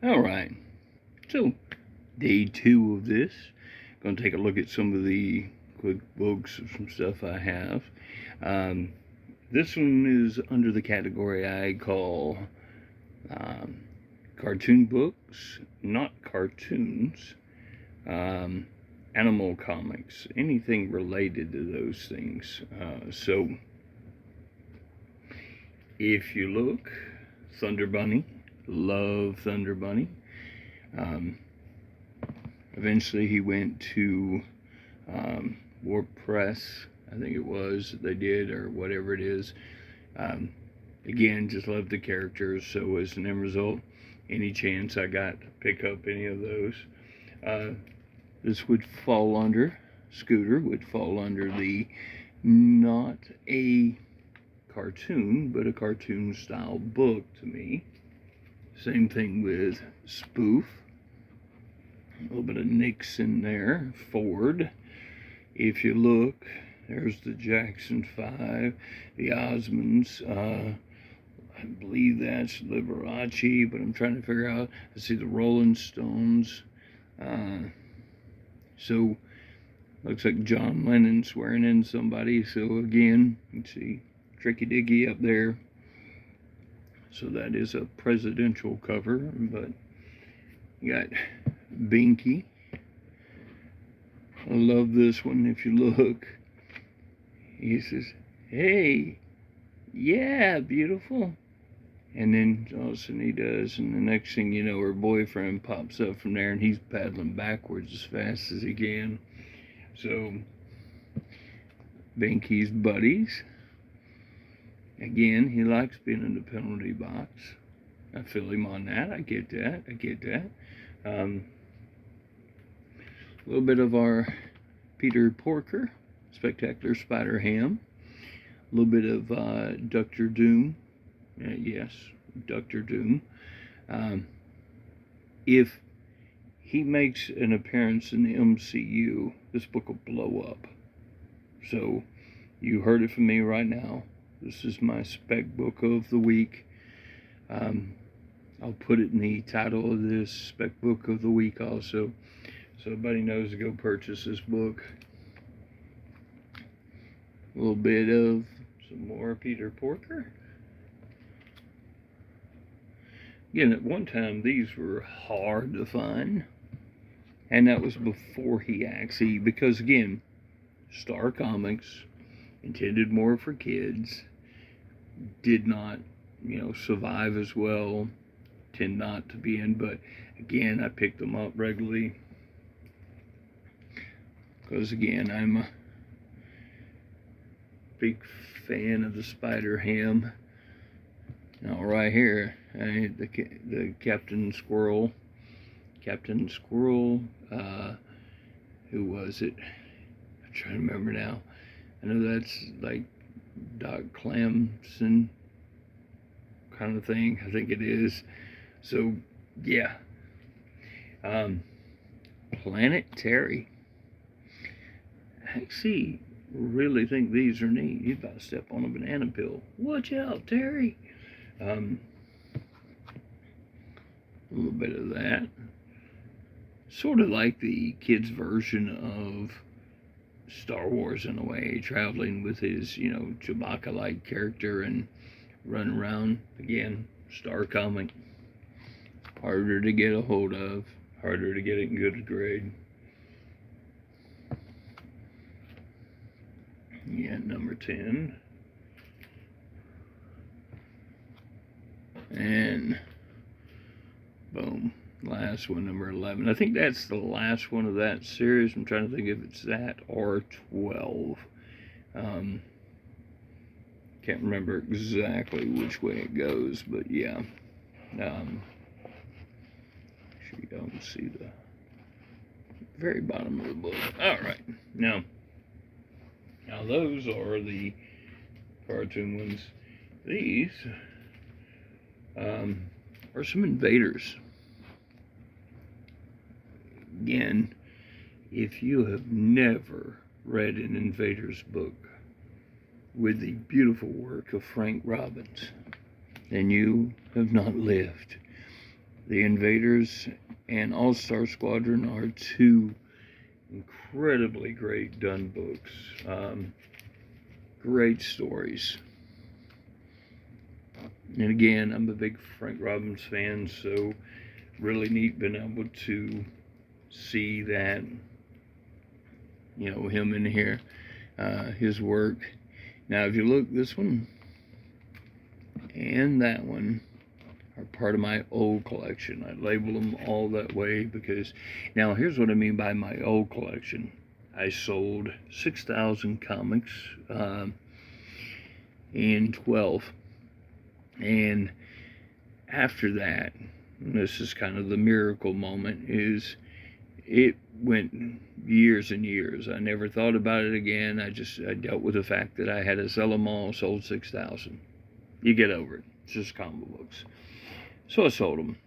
All right, so day 2 of this. Going to take a look at some of the quick books of some stuff I have. This one is under the category I call cartoon books, not cartoons, animal comics, anything related to those things. So if you look, Thunder Bunny, love Thunder Bunny. Eventually he went to Warp Press, I think it was, they did, or whatever it is. Again, just love the characters, so as an end result, any chance I got to pick up any of those. This would fall under, Scooter would fall under the not a cartoon, but a cartoon style book to me. Same thing with Spoof. A little bit of Nixon there. Ford. If you look, there's the Jackson 5, the Osmonds. I believe that's Liberace, but I'm trying to figure out. I see the Rolling Stones. So, looks like John Lennon swearing in somebody. So again, you can see Tricky Dicky up there. So that is a presidential cover, but you got Binky. I love this one. If you look, he says, "Hey, yeah, beautiful." And then all of a sudden he does, and the next thing you know, her boyfriend pops up from there, and he's paddling backwards as fast as he can. So, Binky's buddies. Again, he likes being in the penalty box. I feel him on that. I get that. A little bit of our Peter Porker, Spectacular Spider-Ham. A little bit of Dr. Doom. Yes, Dr. Doom. If he makes an appearance in the MCU, this book will blow up. So, you heard it from me right now. This is my spec book of the week. I'll put it in the title of this spec book of the week also, so everybody knows to go purchase this book. A little bit of some more Peter Porker. Again, at one time these were hard to find, and that was before he actually, because again, Star Comics, intended more for kids, did not, survive as well, tend not to be in, but again, I pick them up regularly, because again, I'm a big fan of the Spider-Ham. Now right here, the Captain Squirrel, who was it? I'm trying to remember now. I know that's like Doc Clamson kind of thing. I think it is. So, yeah. Planet Terry. I actually really think these are neat. You're about to step on a banana peel. Watch out, Terry. A little bit of that. Sort of like the kids' version of Star Wars in a way, traveling with his, Chewbacca-like character and run around. Again, Star comic. Harder to get a hold of, harder to get it in good grade. Yeah, number 10. And boom, last one, number 11. I think that's the last one of that series. I'm trying to think if it's that or 12. Can't remember exactly which way it goes, but yeah. Sure you don't see the very bottom of the book. All right, now those are the cartoon ones. These are some invaders. Again, if you have never read an invaders book with the beautiful work of Frank Robbins, then you have not lived. The Invaders and All-Star Squadron are two incredibly great done books. Great stories. And again, I'm a big Frank Robbins fan, so really neat being able to see that, you know, him in here, his work. Now, if you look, this one and that one are part of my old collection. I label them all that way because, now here's what I mean by my old collection. I sold 6,000 comics in 12. And after that, and this is kind of the miracle moment, is it went years and years. I never thought about it again. I dealt with the fact that I had to sell them all, sold 6,000. You get over it. It's just comic books. So I sold them.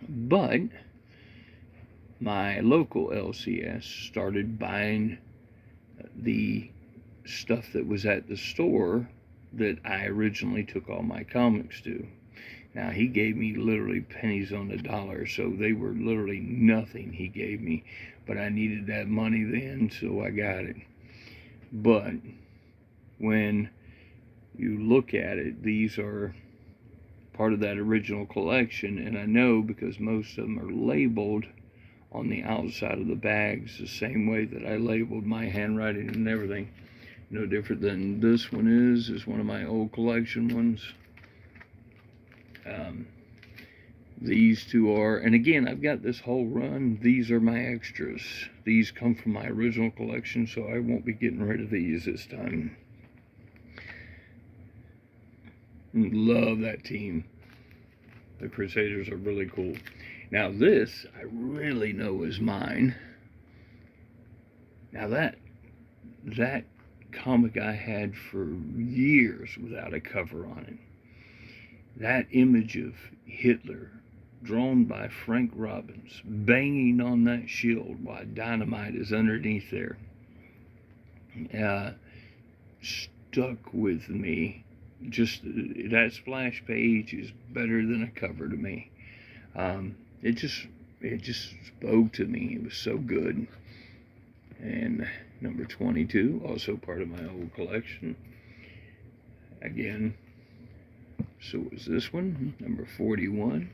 But my local LCS started buying the stuff that was at the store that I originally took all my comics to. Now, he gave me literally pennies on the dollar, so they were literally nothing he gave me. But I needed that money then, so I got it. But when you look at it, these are part of that original collection, and I know because most of them are labeled on the outside of the bags the same way that I labeled my handwriting and everything. No different than this one is one of my old collection ones. These two are, and again, I've got this whole run. These are my extras. These come from my original collection, so I won't be getting rid of these this time. Love that team. The Crusaders are really cool. Now this, I really know is mine. Now that comic I had for years without a cover on it. That image of Hitler, drawn by Frank Robbins, banging on that shield while dynamite is underneath there, stuck with me. Just that splash page is better than a cover to me. It just spoke to me. It was so good. And number 22, also part of my old collection. Again, so is this one, number 41.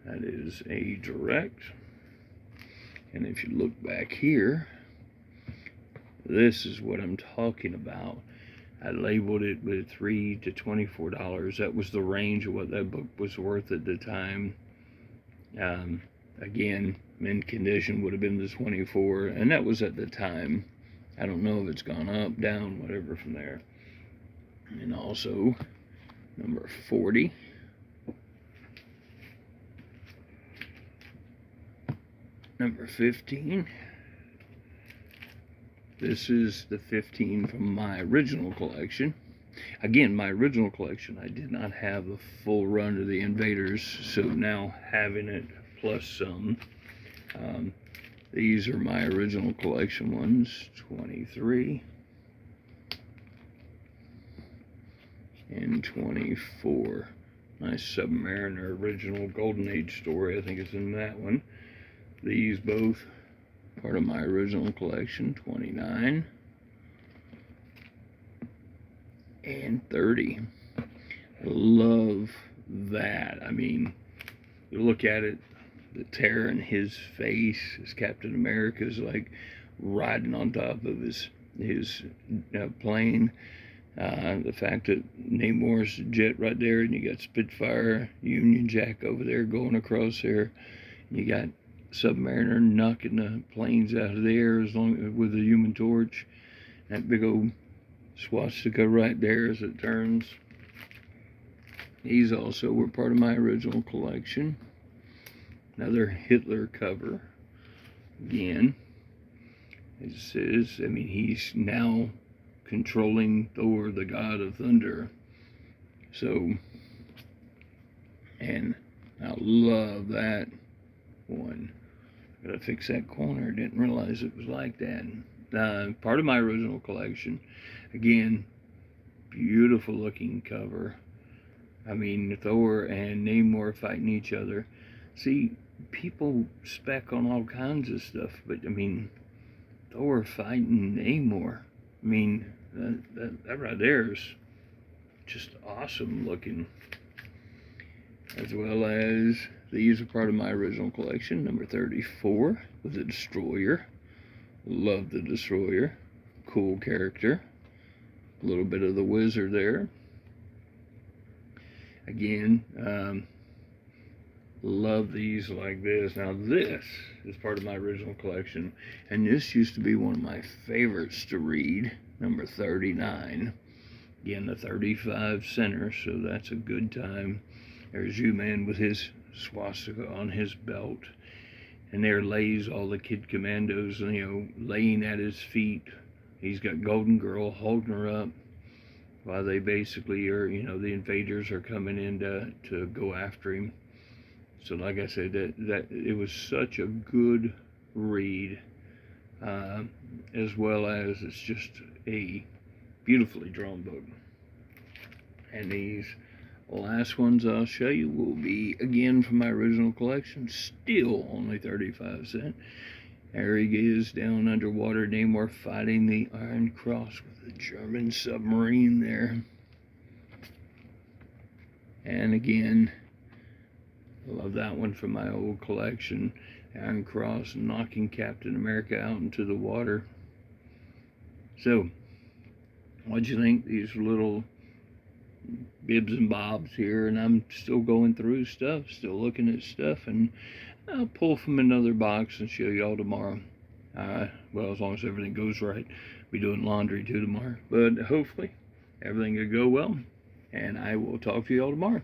That is a direct. And if you look back here, this is what I'm talking about. I labeled it with $3 to $24. That was the range of what that book was worth at the time. Again, mint condition would have been the 24, and that was at the time. I don't know if it's gone up, down, whatever from there. And also, number 40. Number 15. This is the 15 from my original collection. Again, my original collection, I did not have the full run of the Invaders, so now having it plus some. These are my original collection ones, 23 and 24. Nice Submariner original Golden Age story, I think it's in that one. These both part of my original collection, 29 and 30. Love that. I mean, you look at it, the tear in his face as Captain America is like riding on top of his plane. The fact that Namor's jet right there, and you got Spitfire, Union Jack over there going across there. You got Submariner knocking the planes out of the air with the Human Torch. That big old swastika right there as it turns. These also were part of my original collection. Another Hitler cover. Again, it says, I mean, he's now controlling Thor, the god of thunder. So, and I love that one. Gotta fix that corner. Didn't realize it was like that. Part of my original collection. Again, beautiful looking cover. I mean, Thor and Namor fighting each other. See, people spec on all kinds of stuff, but I mean, Thor fighting Namor. I mean, that right there is just awesome looking. As well as these are part of my original collection, number 34 with the Destroyer. Love the Destroyer. Cool character. A little bit of the Wizard there. Again, love these like this. Now this is part of my original collection, and this used to be one of my favorites to read, number 39. Again, the 35 center, so that's a good time. There's U-Man with his swastika on his belt, and there lays all the Kid Commandos, laying at his feet. He's got Golden Girl holding her up while they basically are, the invaders are coming in to go after him. So like I said, that it was such a good read, as well as it's just a beautifully drawn book. And these last ones I'll show you will be, again, from my original collection, still only 35 cents. There he is down underwater, Namor fighting the Iron Cross with the German submarine there. And again, I love that one from my old collection. Iron Cross knocking Captain America out into the water. So, what'd you think? These little bibs and bobs here, and I'm still going through stuff, still looking at stuff, and I'll pull from another box and show y'all tomorrow. Well, as long as everything goes right. Be doing laundry too tomorrow, but hopefully everything will go well, and I will talk to y'all tomorrow.